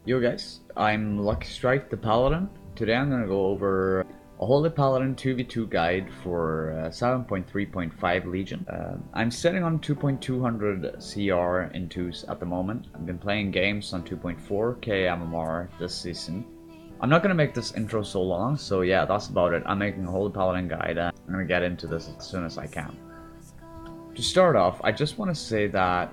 Yo guys, I'm Lucky Strike the Paladin. Today I'm gonna go over a Holy Paladin 2v2 guide for 7.3.5 Legion. I'm sitting on 2.200 CR in 2s at the moment. I've been playing games on 2.4k MMR this season. I'm not gonna make this intro so long, so yeah, that's about it. I'm making a Holy Paladin guide and I'm gonna get into this as soon as I can. To start off, I just want to say that,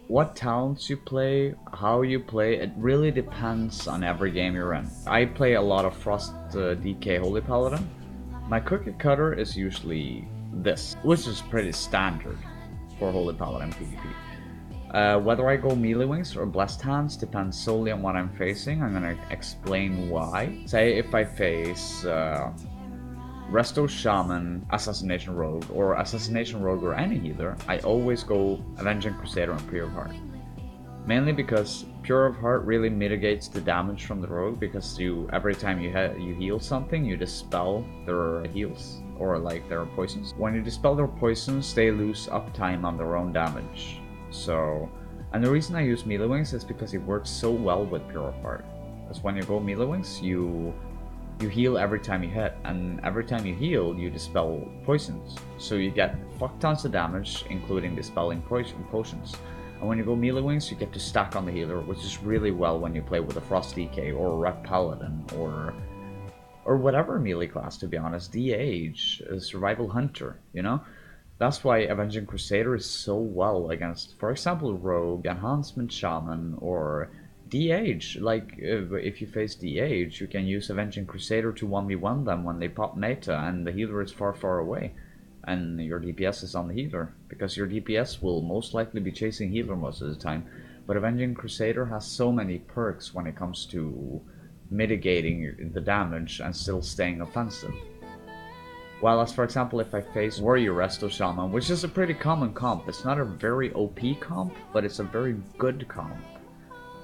what talents you play, how you play, it really depends on every game you're in. I play a lot of Frost DK Holy Paladin. My cookie cutter is usually this, which is pretty standard for Holy Paladin PvP. Whether I go melee wings or blessed hands depends solely on what I'm facing. I'm gonna explain why. Say if I face Resto Shaman, Assassination Rogue, or Assassination Rogue or any healer, I always go Avenging Crusader and Pure of Heart. Mainly because Pure of Heart really mitigates the damage from the Rogue, because every time you heal something, you dispel their heals, or their poisons. When you dispel their poisons, they lose uptime on their own damage. And the reason I use melee wings is because it works so well with Pure of Heart. Because when you go melee wings, you heal every time you hit, and every time you heal, you dispel poisons. So you get fuck tons of damage, including dispelling potions. And when you go melee wings, you get to stack on the healer, which is really well when you play with a Frost DK or a Red Paladin or whatever melee class, to be honest. DH, a Survival Hunter, you know? That's why Avenging Crusader is so well against, for example, Rogue, Enhancement Shaman, or DH. If you face DH, you can use Avenging Crusader to 1v1 them when they pop meta and the healer is far away. And your DPS is on the healer, because your DPS will most likely be chasing healer most of the time. But Avenging Crusader has so many perks when it comes to mitigating the damage and still staying offensive. While as for example, if I face Warrior Resto Shaman, which is a pretty common comp, it's not a very OP comp, but it's a very good comp.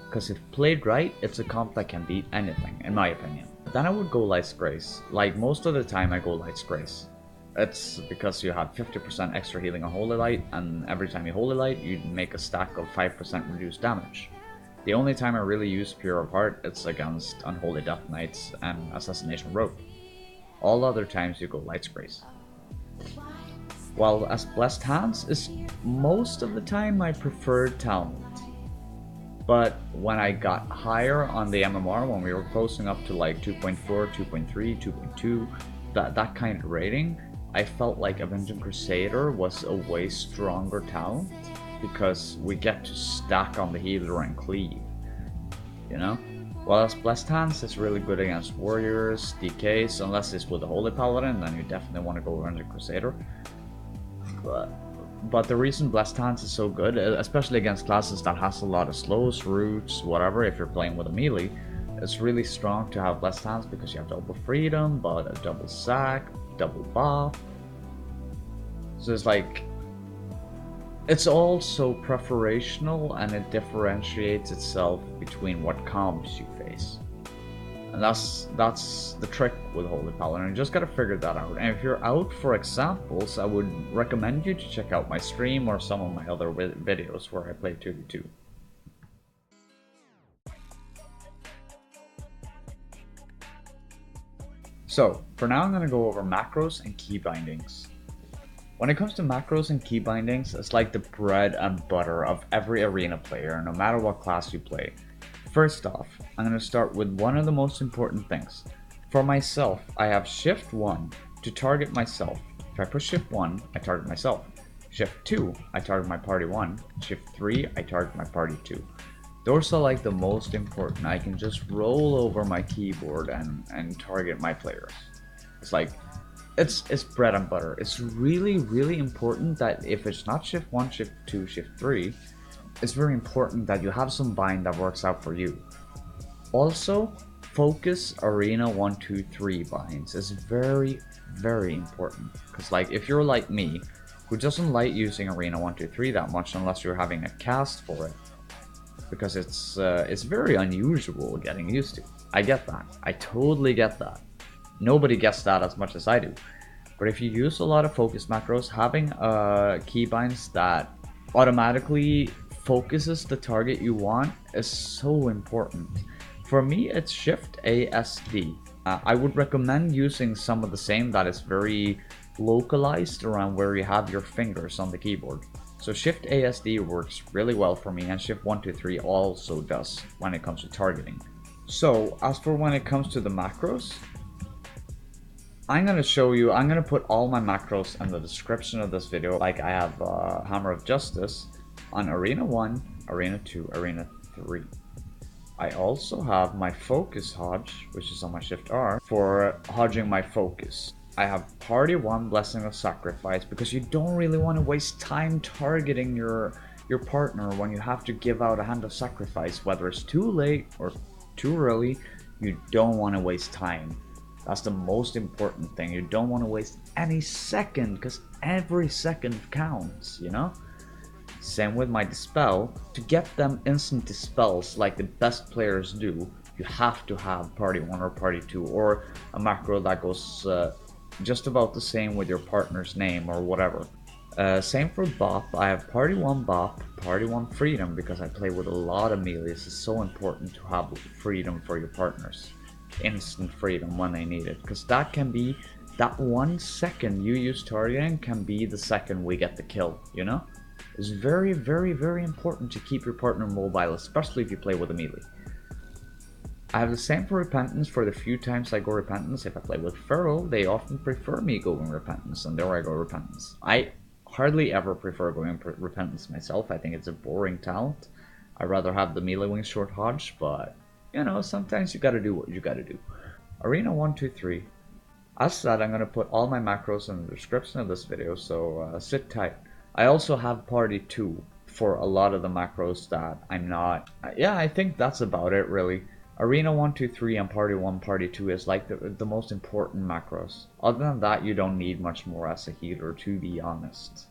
Because if played right, it's a comp that can beat anything, in my opinion. Then I would go Light's Grace. Like, most of the time I go Light's Grace. It's because you have 50% extra healing on Holy Light, and every time you Holy Light, you make a stack of 5% reduced damage. The only time I really use Pure of Heart, it's against Unholy Death Knights and Assassination Rogue. All other times you go Light's Grace. While as Blessed Hands is most of the time my preferred talent. But when I got higher on the MMR, when we were closing up to like 2.4, 2.3, 2.2, that kind of rating, I felt like Avenging Crusader was a way stronger talent, because we get to stack on the healer and cleave, you know? Whereas Blessed Hands is really good against warriors, DKs, unless it's with the Holy Paladin, then you definitely want to go Avenging Crusader. But the reason Blessed Hands is so good, especially against classes that has a lot of slows, roots, whatever, if you're playing with a melee, it's really strong to have Blessed Hands because you have double freedom, but a double sack, double buff. So it's also preferational, and it differentiates itself between what comps you face. And that's the trick with Holy Paladin. You just gotta figure that out. And if you're out for examples, I would recommend you to check out my stream or some of my other videos where I play 2v2. So, for now I'm gonna go over macros and key bindings. When it comes to macros and key bindings, it's like the bread and butter of every arena player, no matter what class you play. First off, I'm going to start with one of the most important things. For myself, I have Shift 1 to target myself. If I push Shift 1, I target myself. Shift 2, I target my party 1. Shift 3, I target my party 2. Those are like the most important. I can just roll over my keyboard and target my players. It's bread and butter. It's really important that if it's not Shift 1, Shift 2, Shift 3, it's very important that you have some bind that works out for you. Also, focus Arena 1, 2, 3 binds is very important. Because if you're like me, who doesn't like using Arena 1, 2, 3 that much unless you're having a cast for it, because it's very unusual getting used to. I get that. I totally get that. Nobody gets that as much as I do. But if you use a lot of focus macros, having keybinds that automatically focuses the target you want is so important. For me, it's Shift ASD. I would recommend using some of the same that is very localized around where you have your fingers on the keyboard. So Shift ASD works really well for me, and Shift 1, 2, 3 also does when it comes to targeting. So as for when it comes to the macros, I'm going to put all my macros in the description of this video. Like I have Hammer of Justice on Arena 1, Arena 2, Arena 3. I also have my Focus Hodge, which is on my Shift R, for hodging my focus. I have Party 1 Blessing of Sacrifice because you don't really want to waste time targeting your partner when you have to give out a Hand of Sacrifice. Whether it's too late or too early, you don't want to waste time. That's the most important thing. You don't want to waste any second because every second counts, you know? Same with my Dispel. To get them instant dispels like the best players do, you have to have Party 1 or Party 2 or a macro that goes just about the same with your partner's name or whatever. Same for Bop. I have Party 1 Bop, Party 1 Freedom because I play with a lot of melees. It's so important to have freedom for your partners. Instant freedom when they need it, because that can be that 1 second you use targeting can be the second we get the kill, you know? It's very, very, very important to keep your partner mobile, especially if you play with a melee. I have the same for Repentance. For the few times I go Repentance, if I play with Feral, they often prefer me going Repentance, and there I go Repentance. I hardly ever prefer going Repentance myself. I think it's a boring talent. I'd rather have the melee wing short hodge, but you know, sometimes you gotta do what you gotta do. Arena 1, 2, 3. As said, I'm gonna put all my macros in the description of this video, so sit tight. I also have Party 2 for a lot of the macros that I'm not. Yeah, I think that's about it really. Arena 1, 2, 3 and Party 1, Party 2 is like the most important macros. Other than that, you don't need much more as a healer, to be honest.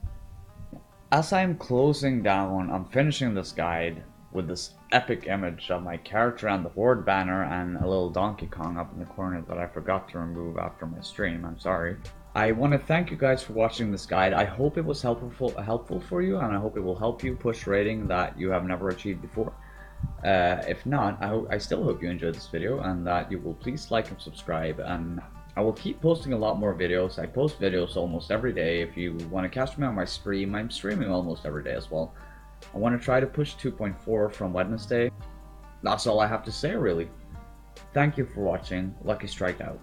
As I'm closing down, I'm finishing this guide with this epic image of my character and the Horde banner and a little Donkey Kong up in the corner that I forgot to remove after my stream. I'm sorry. I want to thank you guys for watching this guide. I hope it was helpful for you, and I hope it will help you push rating that you have never achieved before. If not, I still hope you enjoyed this video and that you will please like and subscribe, and I will keep posting a lot more videos. I post videos almost every day. If you want to catch me on my stream, I'm streaming almost every day as well. I want to try to push 2.4 from Wednesday. That's all I have to say really. Thank you for watching. Lucky Strike out.